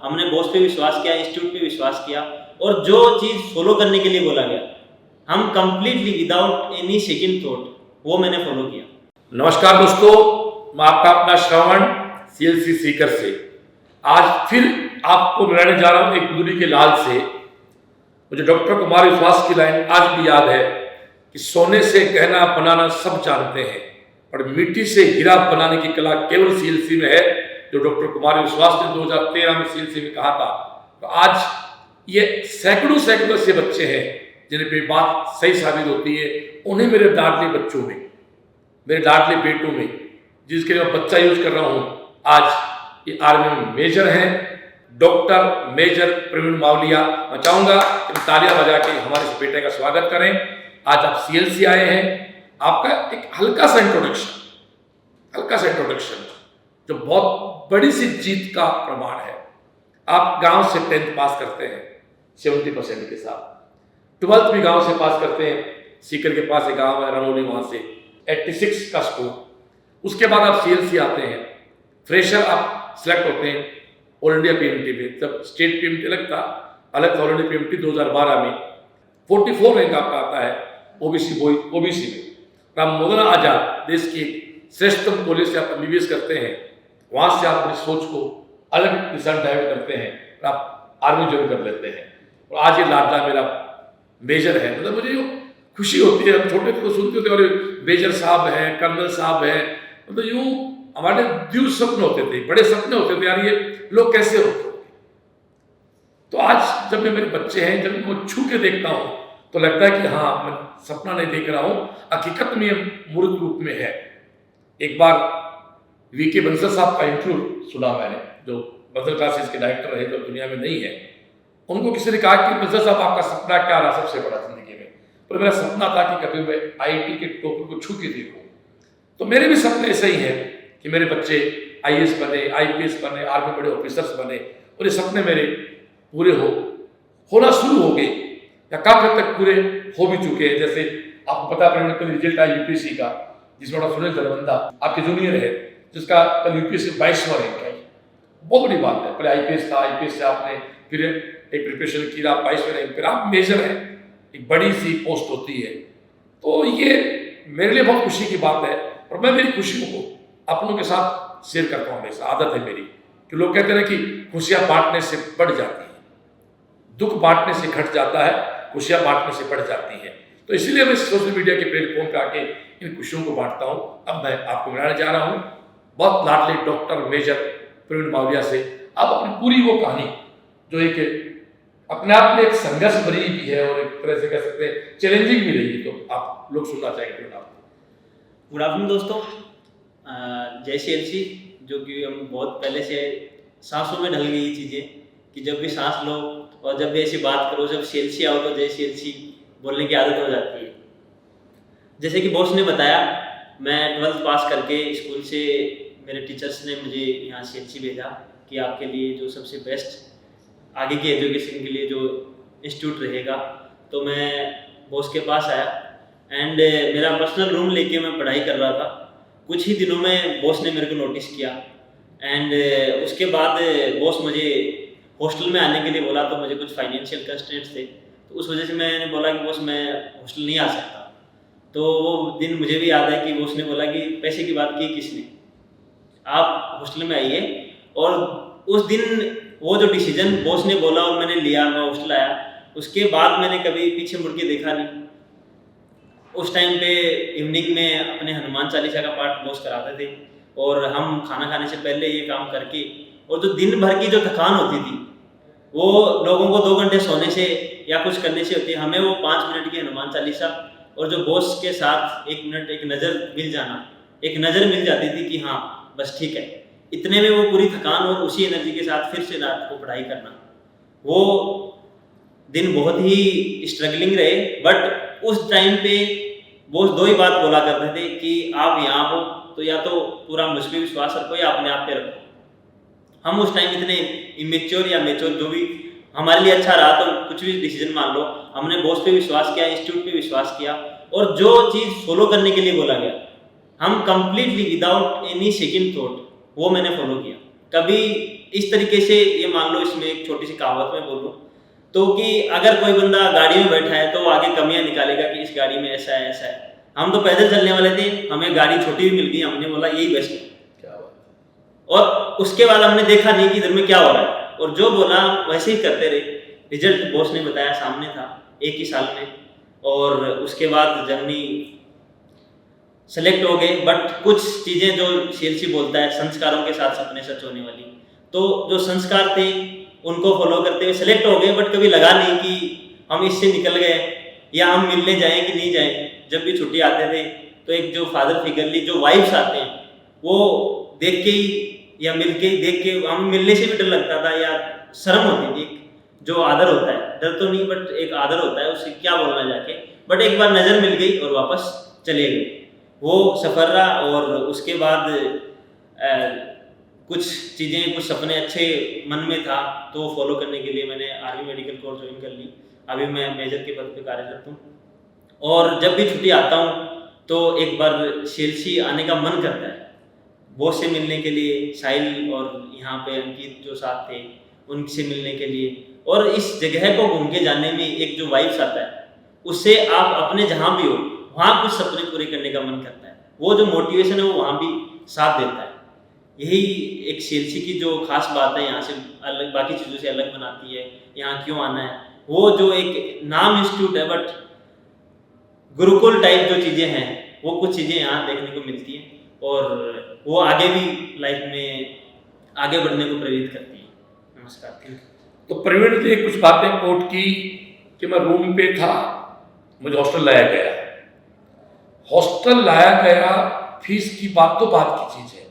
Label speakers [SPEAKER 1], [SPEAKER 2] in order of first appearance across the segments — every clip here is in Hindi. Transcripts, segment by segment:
[SPEAKER 1] हमने बॉस पे विश्वास किया, इंस्टीट्यूट पे विश्वास किया, और जो चीज़ फॉलो करने के लिए बोला गया, हम completely without any second thought वो मैंने फॉलो किया।
[SPEAKER 2] नमस्कार दोस्तों, मैं आपका अपना श्रवण सीएलसी सीकर से आज फिर आपको मिलाने जा रहा हूँ एक गुदड़ी के लाल से। मुझे डॉक्टर कुमार विश्वास की लाइन आज भी याद है कि सोने से गहना बनाना सब जानते हैं, पर मिट्टी से हीरा बनाने की कला केवल सीएलसी में है, जो डॉक्टर कुमार विश्वास ने 2013 में सीएलसी में कहा था। तो आज ये सैकड़ों ऐसे बच्चे हैं जिन्हें पे बात सही साबित होती है। उन्हें मेरे लाडले बच्चों में, मेरे लाडले बेटों में, जिसके लिए मैं बच्चा यूज कर रहा हूँ, आज ये आर्मी में मेजर हैं, डॉक्टर मेजर प्रवीण मावलिया। मैं चाहूंगा कि तालियां बजा के हमारे इस बेटे का स्वागत करें। आज आप सीएलसी आए हैं, आपका एक हल्का सा इंट्रोडक्शन जो बहुत बड़ी सी जीत का प्रमाण है। आप गांव से 10th पास करते हैं 70% के साथ, 12th भी गांव से पास करते हैं। सीकर के पास एक गांव है रनौली, वहां से 86 का स्कोर। उसके बाद आप सीएलसी आते हैं, फ्रेशर आप सिलेक्ट होते हैं ऑल इंडिया पीएमटी में। तब स्टेट पीएमटी अलग था ऑल इंडिया पीएमटी 2012 में 44 रैंक आपका आता है ओबीसी में। राम मोहन आजाद देश की श्रेष्ठतम कॉलेज से आप एमबीबीएस करते हैं, वहां से आप अपनी सोच को अलग दिशा डाइवर्ट करते हैं और आप आर्मी ज्वाइन कर लेते हैं। और आज ये लाडला मेरा मेजर है। मतलब मुझे खुशी होती है, हम छोटे थे तो सुनते थे और मेजर साहब है, कर्नल साहब है, मतलब यूं हमारे दिल सपने होते थे, बड़े सपने होते थे, यार ये लोग कैसे होते हैं। तो आज जब मेरे बच्चे हैं, जब मैं वो छू के देखता हूं तो लगता है कि हाँ, मैं सपना नहीं देख रहा हूं, हकीकत में मूर्त रूप में है। एक बार वीके बंसल साहब का इंटरव्यू सुना मैंने, जो बंसल क्लासेस के डायरेक्टर रहे, जो दुनिया में नहीं है। उनको किसी ने कहा कि बंसल साहब आपका सपना क्या रहा सबसे बड़ा जिंदगी में? पर मेरा सपना था कि कभी मैं आईआईटी के टॉपर को छू के देखूं। तो मेरे भी सपने ऐसे ही हैं कि मेरे बच्चे आईएएस बने, आईपीएस बने, आर्मी बड़े ऑफिसर्स बने, और ये सपने मेरे पूरे होना शुरू हो गए या काफी हद तक पूरे हो भी चुके हैं। जैसे आपको पता है कल रिजल्ट आया यूपीएससी का, जिसमें बड़ा सुनील दरबंदा आपके जूनियर है, जिसका कल यूपीएससी 22वां रैंक है। बहुत बड़ी बात है। पहले आईपीएस था, आईपीएस से आपने फिर एक प्रिपरेशन की, आप 22वें रैंक, फिर आप मेजर हैं, एक बड़ी सी पोस्ट होती है। तो ये मेरे लिए बहुत खुशी की बात है, और मैं मेरी खुशियों को अपनों के साथ शेयर करता हूँ। हमेशा आदत है मेरी कि लोग कहते हैं कि खुशियां बांटने से बढ़ जाती है, दुख बांटने से घट जाता है, खुशियां बांटने से बढ़ जाती हैं। तो इसीलिए मैं सोशल मीडिया के प्लेटफॉर्म पे आके इन खुशियों को बांटता हूँ। अब मैं आपको मिलाने जा रहा हूँ बहुत लाडले डॉक्टर मेजर प्रवीण मावलिया से। आप अपनी पूरी वो कहानी, जो एक अपने आप में एक संघर्ष भरी भी है और एक तरह से कह सकते हैं चैलेंजिंग भी रही है, तो आप लोग सुनना चाहेंगे।
[SPEAKER 1] गुड आफ्टरनून दोस्तों, जय सीएलसी। जो कि हम बहुत पहले से सांसों में ढल गई ये चीज़ें कि जब भी सांस लो और जब भी ऐसी बात करो, जब सीएलसी आओ तो जय सीएलसी बोलने की आदत हो जाती है। जैसे कि बॉस ने बताया, मैं 12th पास करके स्कूल से मेरे टीचर्स ने मुझे यहाँ सीएलसी भेजा कि आपके लिए जो सबसे बेस्ट आगे की एजुकेशन के लिए जो इंस्टीट्यूट रहेगा। तो मैं बॉस के पास आया एंड मेरा पर्सनल रूम लेके मैं पढ़ाई कर रहा था। कुछ ही दिनों में बॉस ने मेरे को नोटिस किया एंड उसके बाद बॉस मुझे हॉस्टल में आने के लिए बोला। तो मुझे कुछ फाइनेंशियल कंस्ट्रेंट्स थे, तो उस वजह से मैंने बोला कि बॉस मैं हॉस्टल नहीं आ सकता। तो वो दिन मुझे भी याद है कि बॉस ने बोला कि पैसे की बात की किसने, आप हॉस्टल में आइए। और उस दिन वो जो डिसीजन बॉस ने बोला और मैंने लिया, मैं हॉस्टल आया। उसके बाद मैंने कभी पीछे मुड़ के देखा नहीं। उस टाइम पे इवनिंग में अपने हनुमान चालीसा का पाठ बॉस कराते थे और हम खाना खाने से पहले ये काम करके, और जो दिन भर की जो थकान होती थी वो लोगों को 2 घंटे सोने से या कुछ करने से होती है, हमें वो 5 मिनट की हनुमान चालीसा और जो बॉस के साथ 1 मिनट एक नज़र मिल जाती थी कि हाँ बस ठीक है। इतने में वो पूरी थकान और उसी एनर्जी के साथ फिर से रात को पढ़ाई करना, वो दिन बहुत ही स्ट्रगलिंग रहे। बट उस टाइम पे बॉस 2 ही बात बोला करते थे कि आप यहाँ हो तो या तो पूरा मुझ पे विश्वास रखो या अपने आप पे रखो। हम उस टाइम इतने इमेच्योर या मेच्योर, जो भी हमारे लिए अच्छा रहा, तो कुछ भी डिसीजन मान लो, हमने बॉस पे विश्वास किया, इंस्टीट्यूट पे विश्वास किया, और जो चीज़ फॉलो करने के लिए बोला गया हम completely without any second thought वो मैंने फॉलो किया। कभी इस तरीके से ये मान लो, इसमें एक छोटी सी कहावत में बोलूँ तो, कि अगर कोई बंदा गाड़ी में बैठा है तो वो आगे कमियां निकालेगा कि इस गाड़ी में ऐसा है ऐसा है। हम तो पैदल चलने वाले थे, हमें गाड़ी छोटी भी मिल गई, हमने बोला यही बेस्ट है,
[SPEAKER 2] क्या बात।
[SPEAKER 1] और उसके बाद हमने देखा नहीं कि इधर में क्या हो रहा है, और जो बोला वैसे ही करते रहे। रिजल्ट बॉस ने बताया सामने था, एक ही साल में, और उसके बाद जर्नी सेलेक्ट हो गए। बट कुछ चीज़ें जो सीएलसी बोलता है, संस्कारों के साथ सपने सच होने वाली, तो जो संस्कार थे उनको फॉलो करते हुए सेलेक्ट हो गए। बट कभी लगा नहीं कि हम इससे निकल गए या हम मिलने जाएं कि नहीं जाएं। जब भी छुट्टी आते थे तो एक जो फादर फिगरली जो वाइब्स आते हैं वो देख के ही या मिल के ही देख के, हम मिलने से भी डर लगता था या शर्म होती थी। जो आदर होता है, डर तो नहीं बट एक आदर होता है, उससे क्या बोलना जाके। बट एक बार नज़र मिल गई और वापस चले गए। वो सफ़र रहा, और उसके बाद कुछ चीज़ें, कुछ सपने अच्छे मन में था तो फॉलो करने के लिए मैंने आर्मी मेडिकल कोर्स ज्वाइन कर ली। अभी मैं मेजर के पद पे कार्यरत हूँ, और जब भी छुट्टी आता हूँ तो एक बार सीएलसी आने का मन करता है, बॉस से मिलने के लिए, साहिल और यहाँ पे अंकित जो साथ थे उनसे मिलने के लिए। और इस जगह को घूम के जाने में एक जो वाइब्स आता है, उससे आप अपने जहाँ भी हो वहाँ कुछ सपने पूरे करने का मन करता है। वो जो मोटिवेशन है वो वहाँ भी साथ देता है। यही एक सीएलसी की जो खास बात है, यहाँ से अलग, बाकी चीज़ों से अलग बनाती है, यहाँ क्यों आना है। वो जो एक नाम इंस्टीट्यूट है बट गुरुकुल टाइप जो चीज़ें हैं, वो कुछ चीज़ें यहाँ देखने को मिलती हैं, और वो आगे भी लाइफ में आगे बढ़ने को प्रेरित करती है। नमस्कार।
[SPEAKER 2] तो प्रवीण ने कुछ बातें कोट की कि मैं रूम पे था, मुझे हॉस्टल लाया गया। हॉस्टल लाया गया, फीस की बात तो बात की चीज है।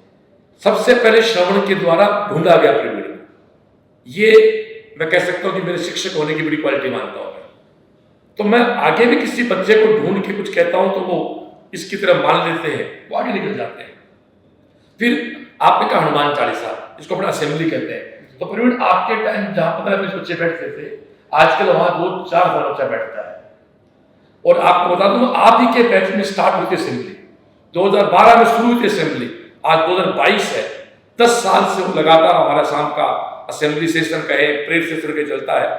[SPEAKER 2] सबसे पहले श्रवण के द्वारा ढूंढा गया प्रवीण को। ये मैं कह सकता हूँ कि मेरे शिक्षक होने की बड़ी क्वालिटी मानता हूँ मैं। तो मैं आगे भी किसी बच्चे को ढूंढ के कुछ कहता हूँ तो वो इसकी तरह मान लेते हैं, वो आगे निकल जाते हैं। फिर आपने कहा हनुमान चालीसा, इसको अपना असेंबली कहते हैं। तो प्रवीण आपके टाइम जहां 15-20 बच्चे बैठते थे, आजकल वहां 2-4 बच्चा बैठता है। और आपको बता दूं, आप ही के बैच में स्टार्ट हुई थी असेंबली, 2012 में शुरू हुई थी असेंबली, आज 2022 है। 10 साल से वो लगातार हमारा शाम का असेंबली सेशन कहे, प्रेयर सेशन के चलता है।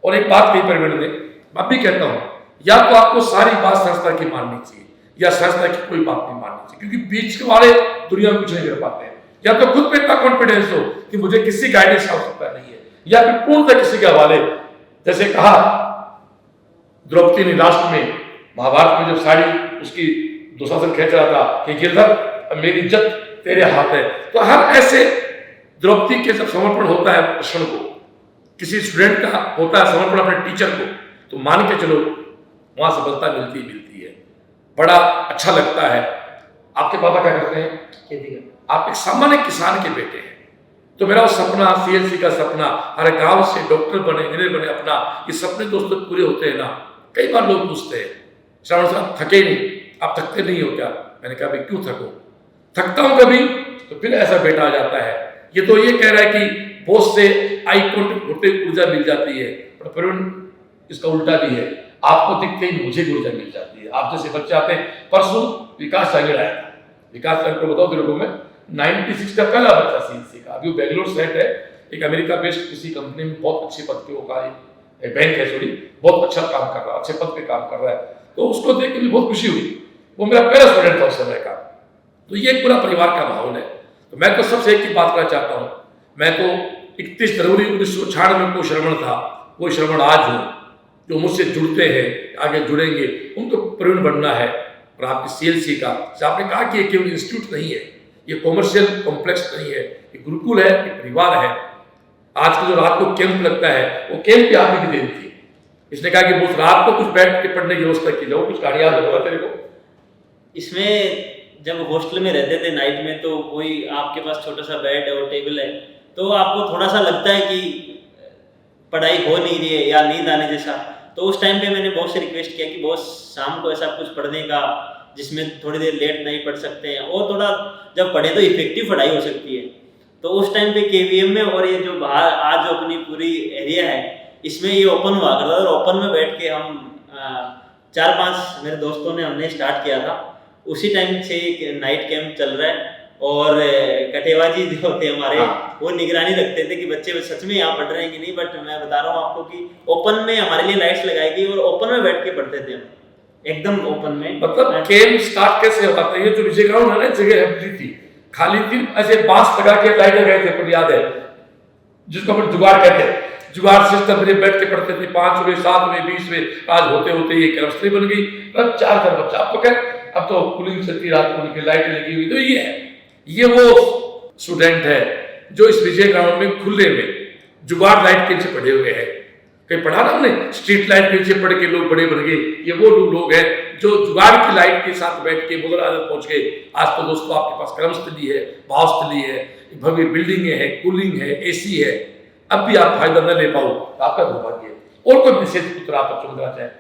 [SPEAKER 2] और एक बात कही प्रवीण ने, मैं भी कहता हूं, या तो आपको सारी बात संस्था की माननी चाहिए या संस्था की कोई बात नहीं माननी चाहिए, क्योंकि बीच के वाले दुनिया में कुछ नहीं कर पाते हैं। या तो खुद पे इतना कॉन्फिडेंस हो कि मुझे किसी गाइडेंस की आवश्यकता नहीं है, या फिर पूर्णतः किसी के हवाले। जैसे कहा द्रौपदी ने लास्ट में महाभारत में जब साड़ी उसकी दुशासन खींच रहा था कि गिरधर मेरी इज्जत तेरे हाथ है, तो हर ऐसे द्रौपदी के जब समर्पण होता है कृष्ण को, किसी स्टूडेंट का होता है समर्पण अपने टीचर को, तो मान के चलो वहां सफलता मिलती है। बड़ा अच्छा लगता है। आपके पापा क्या करते हैं? खेती करते हैं। आप एक सामान्य किसान के बेटे हैं। तो मेरा वो सपना, सीएलसी का सपना, हर गांव से डॉक्टर बने, इंजीनियर बने, अपना ये सपने दोस्तों पूरे होते हैं ना। कई बार लोग पूछते हैं, श्रवण साहब थके नहीं, आप थकते नहीं हो क्या? मैंने कहा भाई क्यों थको, थकता हूं कभी तो फिर ऐसा बेटा आ जाता है। ये तो ये कह रहा है कि बहुत से आई कॉन्टेक्ट होते ऊर्जा मिल जाती है, पर प्रवीण इसका उल्टा भी है, आपको दिखते ही मुझे ऊर्जा मिल जाती है। आप जैसे बच्चे आते हैं। परसों विकास सागर आया था, विकास सागर को बताओ तेरे में 96 का पहला बच्चा सीएलसी का, अभी वो बेंगलोर सेट है, एक अमेरिका बेस्ड किसी कंपनी में बहुत अच्छे पद पे होगा, बैंक है सॉरी, बहुत अच्छा काम कर रहा है, अच्छे पद पे काम कर रहा है। तो उसको देख के भी बहुत खुशी हुई, वो मेरा पहला स्टूडेंट था उस समय का। तो ये पूरा परिवार का माहौल है। तो मैं तो सबसे एक ही बात करना चाहता हूँ, मैं तो 31 जनवरी 1996 को श्रवण था, वो श्रवण आज हूँ। जो मुझसे जुड़ते हैं, आगे जुड़ेंगे, उनको प्रवीण बनना है। और आपकी सीएलसी का, आपने कहा कि ये केवल इंस्टीट्यूट नहीं है, ये कॉमर्शियल कॉम्प्लेक्स नहीं है, ये गुरुकुल है, ये परिवार है। आज का जो रात को कैंप लगता है, वो कैंप भी आप ही की देन थी। इसने कहा कि बहुत रात को कुछ बैठ के पढ़ने की व्यवस्था की जाओ, कुछ गाड़ियां होगा तेरे को।
[SPEAKER 1] इसमें जब हॉस्टल में रहते थे नाइट में, तो कोई आपके पास छोटा सा बेड और टेबल है, तो आपको थोड़ा सा लगता है कि पढ़ाई हो नहीं रही है या नींद आने जैसा। तो उस टाइम पे मैंने बॉस से रिक्वेस्ट किया कि बॉस शाम को ऐसा कुछ पढ़ने का जिसमें थोड़ी देर लेट नहीं पढ़ सकते हैं, और थोड़ा जब पढ़े तो इफेक्टिव पढ़ाई हो सकती है। तो उस टाइम पे केवीएम में, और ये जो बाहर आज जो अपनी पूरी एरिया है, इसमें ये ओपन हुआ करता था, और ओपन में बैठ के हम 4-5 मेरे दोस्तों ने हमने स्टार्ट किया था। उसी टाइम से एक नाइट कैंप चल रहा है, और कटेवा जी जो होते हमारे,
[SPEAKER 2] हाँ।
[SPEAKER 1] वो निगरानी रखते थे कि बच्चे सच में यहाँ पढ़ रहे हैं कि नहीं। बट मैं बता रहा हूँ आपको कि ओपन में हमारे लिए लाइट्स लगाई गई और ओपन में बैठ के पढ़ते थे हम, एकदम ओपन में।
[SPEAKER 2] मतलब कैंप स्टार्ट कैसे हुआ था? ये जो विजय ग्राउंड है ना, जगह हटती थी, खाली थी, ऐसे बांस लगा के लाइट लगाए थे, पर याद है, जिसको अपन जुगाड़ कहते हैं, जुगाड़ सिस्टम में बैठ के पढ़ते थे। 5 हुए, 7 हुए, 20 हुए, आज होते होते ये केमिस्ट्री बन गई। अब 4 का बच्चा, अब तो क्या, अब तो कूलिंग चलती, रात को उनकी लाइटें लगी हुई। तो ये है, ये वो स्टूडेंट है जो इस विजय ग्राउंड में खुले में जुगाड़ लाइट के नीचे पढ़े हुए हैं। कहीं पढ़ा ना हमने, स्ट्रीट लाइट के नीचे पढ़ के लोग बड़े बन गए। ये वो लोग हैं जो जुगाड़ की लाइट के साथ बैठ के मुगल आजम पहुंच गए। आज तो दोस्तों आपके पास कर्मस्थली है, भावस्थली है, भव्य बिल्डिंगें हैं, कूलिंग है, एसी है, अब भी आप फायदा न ले पाओ तो आपका दुर्भाग्य है। और कोई विशेष उत्तर आप बच्चों को देना चाहें?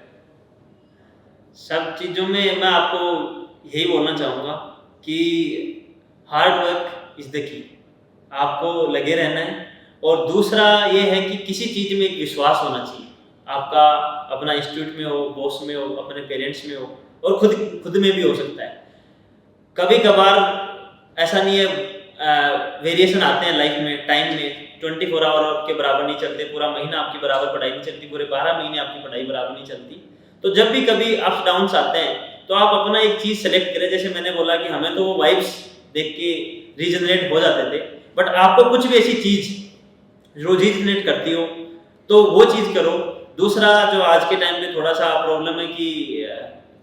[SPEAKER 1] सब चीज़ों में मैं आपको यही बोलना चाहूँगा कि hard work is the key, आपको लगे रहना है। और दूसरा ये है कि किसी चीज़ में एक विश्वास होना चाहिए आपका, अपना इंस्टीट्यूट में हो, बॉस में हो, अपने पेरेंट्स में हो, और खुद में भी हो सकता है। कभी कभार ऐसा नहीं है, वेरिएशन आते हैं लाइफ में, टाइम में। 24 आवर आपके बराबर नहीं चलते, पूरा महीना आपकी बराबर पढ़ाई नहीं चलती, पूरे 12 महीने आपकी पढ़ाई बराबर नहीं चलती। तो जब भी कभी अप्स डाउन्स आते हैं तो आप अपना एक चीज़ सेलेक्ट करें। जैसे मैंने बोला कि हमें तो वो वाइब्स देख के रीजनरेट हो जाते थे, बट आपको कुछ भी ऐसी चीज़ जो रीजनरेट करती हो तो वो चीज़ करो। दूसरा जो आज के टाइम पे थोड़ा सा प्रॉब्लम है कि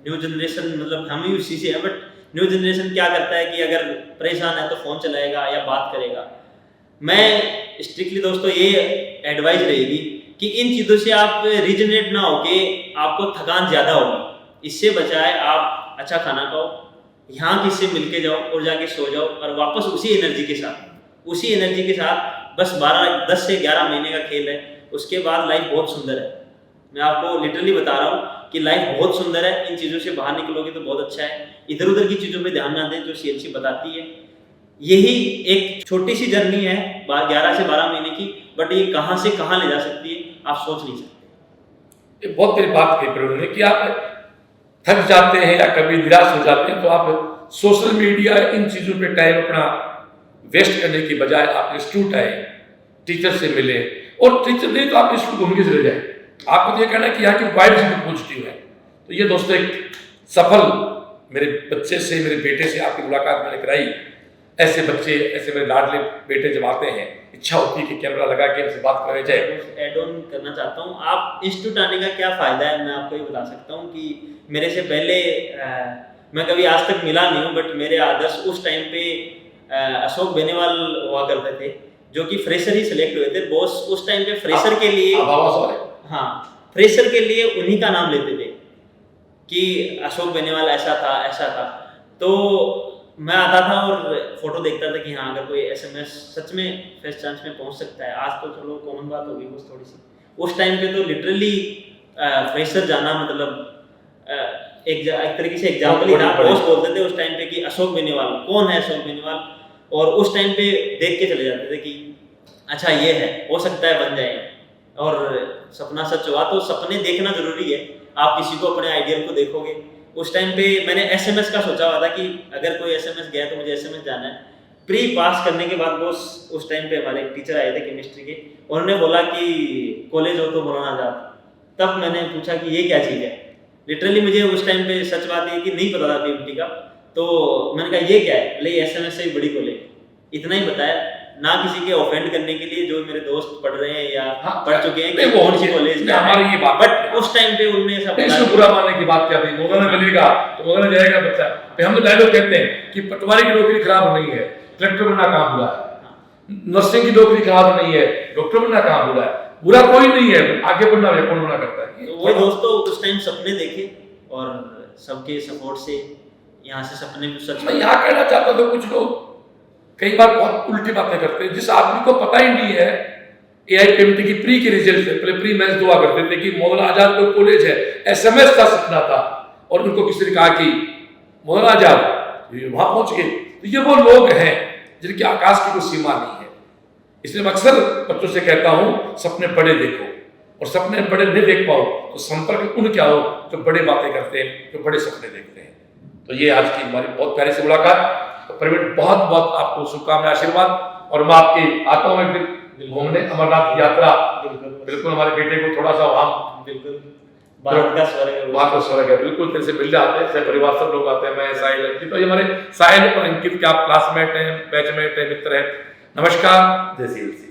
[SPEAKER 1] न्यू जनरेशन, मतलब हम ही उसी से है, बट न्यू जनरेशन क्या करता है कि अगर परेशान है तो फ़ोन चलाएगा या बात करेगा। मैं स्ट्रिक्टली दोस्तों ये एडवाइस रहेगी कि इन चीज़ों से आप रीजनरेट ना होके आपको थकान ज़्यादा होगी। इससे बचाए आप अच्छा खाना खाओ, यहाँ किससे मिल के जाओ और जाके सो जाओ, और वापस उसी एनर्जी के साथ बस 10 से 11 महीने का खेल है। उसके बाद लाइफ बहुत सुंदर है। मैं आपको लिटरली बता रहा हूँ कि लाइफ बहुत सुंदर है। इन चीज़ों से बाहर निकलोगे तो बहुत अच्छा है। इधर उधर की चीज़ों पे ध्यान ना दें जो सीएलसी बताती है। यही एक छोटी सी जर्नी है 11 से 12 महीने की, बट ये कहाँ से कहाँ ले जा सकती है आप सोच नहीं सकते।
[SPEAKER 2] ये बहुत तेरी बात कही प्रवीण ने कि आप थक जाते हैं या कभी निराश हो जाते हैं तो आप सोशल मीडिया इन चीज़ों पे टाइम अपना वेस्ट करने की बजाय आप इंस्टीट्यूट आए, टीचर से मिले, और टीचर नहीं तो आप इंस्टीट्यूट घूम के चले जाए। आपको तो ये कहना है कि यहाँ की वाइब्स भी पॉजिटिव है। तो ये दोस्तों एक सफल मेरे बच्चे से, मेरे बेटे से आपकी मुलाकात मैंने कराई। ऐसे बच्चे, ऐसे मेरे लाडले बेटे जब आते हैं, इच्छा होती है कि कैमरा लगा के उनसे बात कराई जाए।
[SPEAKER 1] एड ऑन करना चाहता हूँ, आप इंस्टीट्यूट आने का क्या फ़ायदा है मैं आपको ये बता सकता हूँ कि मेरे से पहले मैं कभी आज तक मिला नहीं हूँ, बट मेरे आदर्श उस टाइम पे अशोक बेनीवाल हुआ करते थे जो कि फ्रेशर ही सिलेक्ट हुए थे। बॉस उस टाइम पे फ्रेशर के लिए, हाँ, फ्रेशर के लिए उन्हीं का नाम लेते थे कि अशोक बेनीवाल ऐसा था। तो मैं आता था और फोटो देखता था कि हाँ अगर कोई एसएमएस सच में फर्स्ट चांस में पहुंच सकता है। आज तो चलो कॉमन बात होगी बस थोड़ी सी, उस टाइम पे तो लिटरली फ्रेशर जाना मतलब एक तरीके से एग्जाम्पल ही था। बॉस बोलते थे उस टाइम पे कि अशोक बेनीवाल कौन है, अशोक बेनीवाल, और उस टाइम पे देख के चले जाते थे कि अच्छा ये है, हो सकता है बन जाए। और सपना सच हुआ। तो सपने देखना जरूरी है। आप किसी को अपने आइडियल को देखोगे। उस टाइम पे मैंने एसएमएस का सोचा हुआ था कि अगर कोई एसएमएस गया तो मुझे एसएमएस जाना है। प्री पास करने के बाद बॉस उस टाइम पे हमारे टीचर आए थे केमिस्ट्री के, उन्होंने बोला कि कॉलेज हो तो मौलाना आजाद। तब मैंने पूछा कि ये क्या चीज़ है। लिटरली मुझे उस टाइम पे सच बात है कि नहीं पता था पीएमटी का। तो मैंने कहा ये क्या है, बोले एसएमएस से भी बड़ी कॉलेज। इतना ही बताया, ना किसी के ऑफेंड करने के लिए जो मेरे दोस्त पढ़ रहे हैं या पढ़ चुके हैं कि कौन सी कॉलेज में
[SPEAKER 2] हमारी ये बात।
[SPEAKER 1] बट उस टाइम पे उन्होंने सब
[SPEAKER 2] इसमें बुरा मानने की बात क्या थी। मौलाना बनेगा तो मौलाना जाएगा बच्चा। हम तो डायलॉग कहते हैं कि पटवारी की नौकरी खराब नहीं है, कलेक्टर बनना कहाँ बुरा है। नर्सिंग की नौकरी खराब नहीं है, डॉक्टर बनना कहाँ बुरा है। बुरा कोई नहीं है, आगे बढ़ना है, कौन मना करता है।
[SPEAKER 1] तो वही दोस्तों उस टाइम सपने देखे और सबके सपोर्ट से यहाँ से सपने भी सच।
[SPEAKER 2] मैं यहाँ कहना चाहता था, कुछ लोग कई बार बहुत उल्टी बातें करते हैं। जिस आदमी को पता ही नहीं है एआईपीएमटी की प्री के रिजल्ट से पहले प्री मैच दुआ करते थे कि मौलाना आजाद कोई कॉलेज है, एसएमएस का सपना था, और उनको किसी ने कहा कि मौलाना आजाद वहां पहुंच गए। तो ये वो लोग हैं जिनके आकाश की कोई सीमा नहीं है। इसलिए मैं अक्सर बच्चों से कहता हूं सपने बड़े देखो, और सपने बड़े नहीं देख पाओ तो संपर्क उन क्या हो जो बड़े बातें करते हैं, जो बड़े सपने देखते हैं। तो ये आज की हमारी बहुत प्यारी सी मुलाकात। प्रवीण बहुत बहुत आपको शुभकामनाएं, आशीर्वाद, और मैं आपकी आता हूँ एक दिन घूमने अमरनाथ की यात्रा। बिल्कुल हमारे बेटे को थोड़ा सा वहाँ,
[SPEAKER 1] बिल्कुल भारत का स्वर्ग है,
[SPEAKER 2] वहाँ का स्वर्ग है, बिल्कुल तेरे से मिलने आते हैं, परिवार सब लोग आते हैं, मैं साहिल अंकित, और ये हमारे साहिल और अंकित के आप क्लासमेट हैं, बैचमेट हैं, मित्र हैं। नमस्कार, जय श्री